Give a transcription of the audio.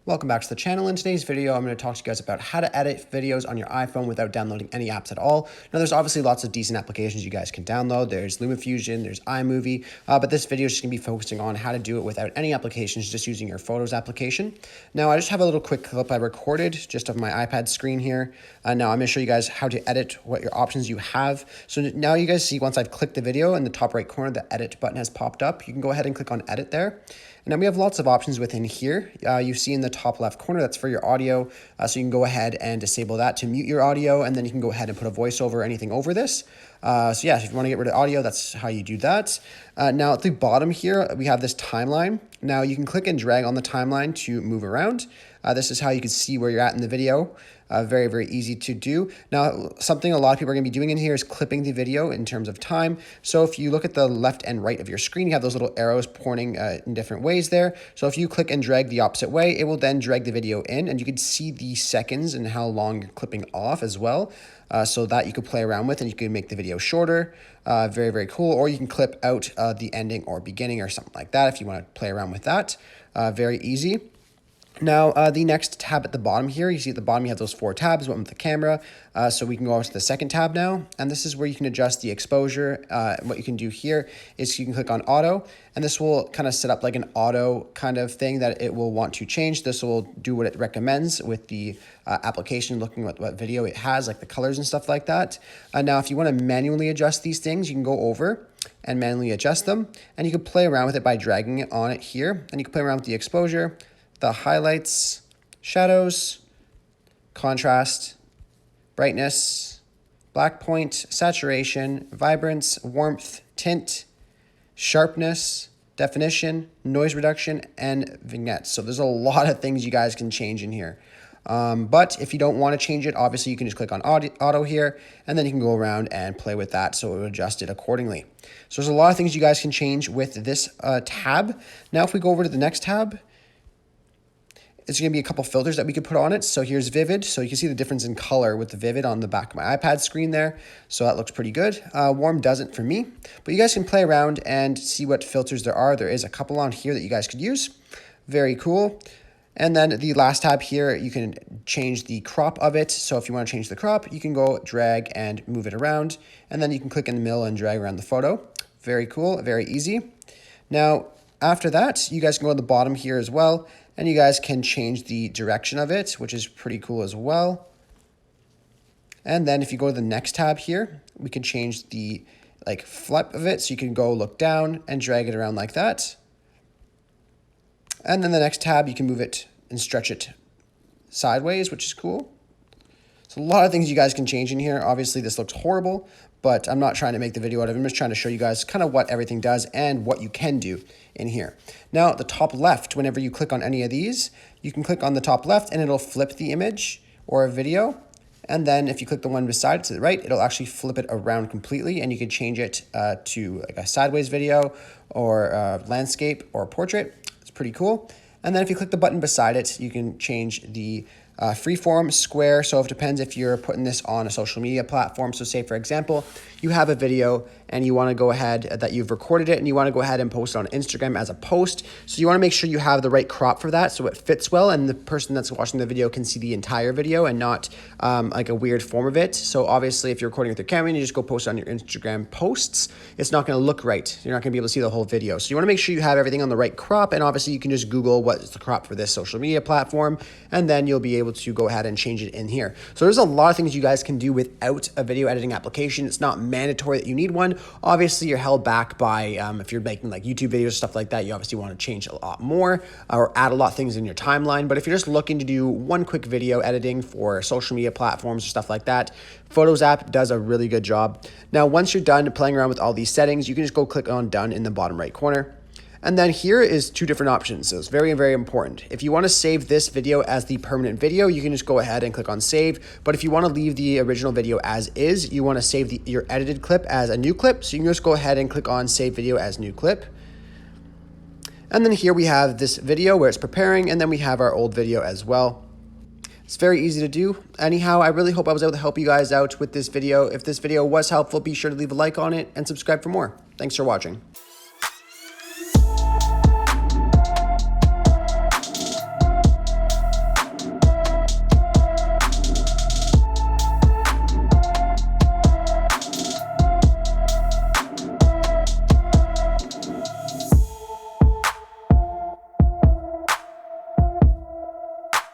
Welcome back to the channel. In today's video, I'm going to talk to you guys about how to edit videos on your iPhone without downloading any apps at all. Now, there's obviously lots of decent applications you guys can download. There's LumaFusion, there's iMovie, but this video is just going to be focusing on how to do it without any applications, just using your Photos application. Now, I just have a little quick clip I recorded just of my iPad screen here. Now, I'm going to show you guys how to edit, what your options you have. So now you guys see once I've clicked the video in the top right corner, the edit button has popped up. You can go ahead and click on edit there. And then we have lots of options within here. You see in the top left corner, that's for your audio. So you can go ahead and disable that to mute your audio, and then you can go ahead and put a voiceover or anything over this. So yeah, if you want to get rid of audio, that's how you do that. Now at the bottom here, we have this timeline. Now you can click and drag on the timeline to move around. This is how you can see where you're at in the video. Very, very easy to do. Now, something a lot of people are going to be doing in here is clipping the video in terms of time. So if you look at the left and right of your screen, you have those little arrows pointing in different ways there. So if you click and drag the opposite way, it will then drag the video in, and you can see the seconds and how long you're clipping off as well. So that you could play around with, and you can make the video shorter. Very, very cool. Or you can clip out the ending or beginning or something like that if you want to play around with that. Very easy. Now, the next tab at the bottom here, you see at the bottom you have those 4 tabs, one with the camera. So we can go over to the second tab now, and this is where you can adjust the exposure. What you can do here is you can click on auto, and this will kind of set up like an auto kind of thing that it will want to change. This will do what it recommends with the application, looking at what video it has, like the colors and stuff like that. Now, if you want to manually adjust these things, you can go over and manually adjust them, and you can play around with it by dragging it on it here, and you can play around with the exposure, the highlights, shadows, contrast, brightness, black point, saturation, vibrance, warmth, tint, sharpness, definition, noise reduction, and vignettes. So there's a lot of things you guys can change in here. But if you don't want to change it, obviously you can just click on auto here, and then you can go around and play with that so it will adjust it accordingly. So there's a lot of things you guys can change with this tab. Now if we go over to the next tab, it's going to be a couple filters that we could put on it. So here's vivid. So you can see the difference in color with the vivid on the back of my iPad screen there. So that looks pretty good. Warm doesn't for me, but you guys can play around and see what filters there are. There is a couple on here that you guys could use. Very cool. And then the last tab here, you can change the crop of it. So if you want to change the crop, you can go drag and move it around, and then you can click in the middle and drag around the photo. Very cool, very easy. Now, after that, you guys can go to the bottom here as well, and you guys can change the direction of it, which is pretty cool as well. And then if you go to the next tab here, we can change the flip of it. So you can go look down and drag it around like that. And then the next tab, you can move it and stretch it sideways, which is cool. So a lot of things you guys can change in here. Obviously this looks horrible, but I'm not trying to make the video out of it. I'm just trying to show you guys kind of what everything does and what you can do in here. Now, at the top left, whenever you click on any of these, you can click on the top left and it'll flip the image or a video. And then if you click the one beside it to the right, it'll actually flip it around completely, and you can change it to like a sideways video or landscape or portrait. It's pretty cool. And then if you click the button beside it, you can change the freeform, square. So it depends if you're putting this on a social media platform. So say, for example, you have a video and you want to go ahead that you've recorded it and you want to go ahead and post it on Instagram as a post. So you want to make sure you have the right crop for that so it fits well and the person that's watching the video can see the entire video and not like a weird form of it. So obviously if you're recording with your camera and you just go post it on your Instagram posts, it's not going to look right. You're not going to be able to see the whole video. So you want to make sure you have everything on the right crop, and obviously you can just Google what is the crop for this social media platform, and then you'll be able to go ahead and change it in here. So there's a lot of things you guys can do without a video editing application. It's not mandatory that you need one. Obviously you're held back by if you're making like YouTube videos, stuff like that, you obviously want to change a lot more or add a lot of things in your timeline. But if you're just looking to do one quick video editing for social media platforms or stuff like that, Photos app does a really good job. Now, once you're done playing around with all these settings, you can just go click on done in the bottom right corner. And then here is 2 different options. So it's very, very important. If you want to save this video as the permanent video, you can just go ahead and click on save. But if you want to leave the original video as is, you want to save your edited clip as a new clip. So you can just go ahead and click on save video as new clip. And then here we have this video where it's preparing, and then we have our old video as well. It's very easy to do. Anyhow, I really hope I was able to help you guys out with this video. If this video was helpful, be sure to leave a like on it and subscribe for more. Thanks for watching.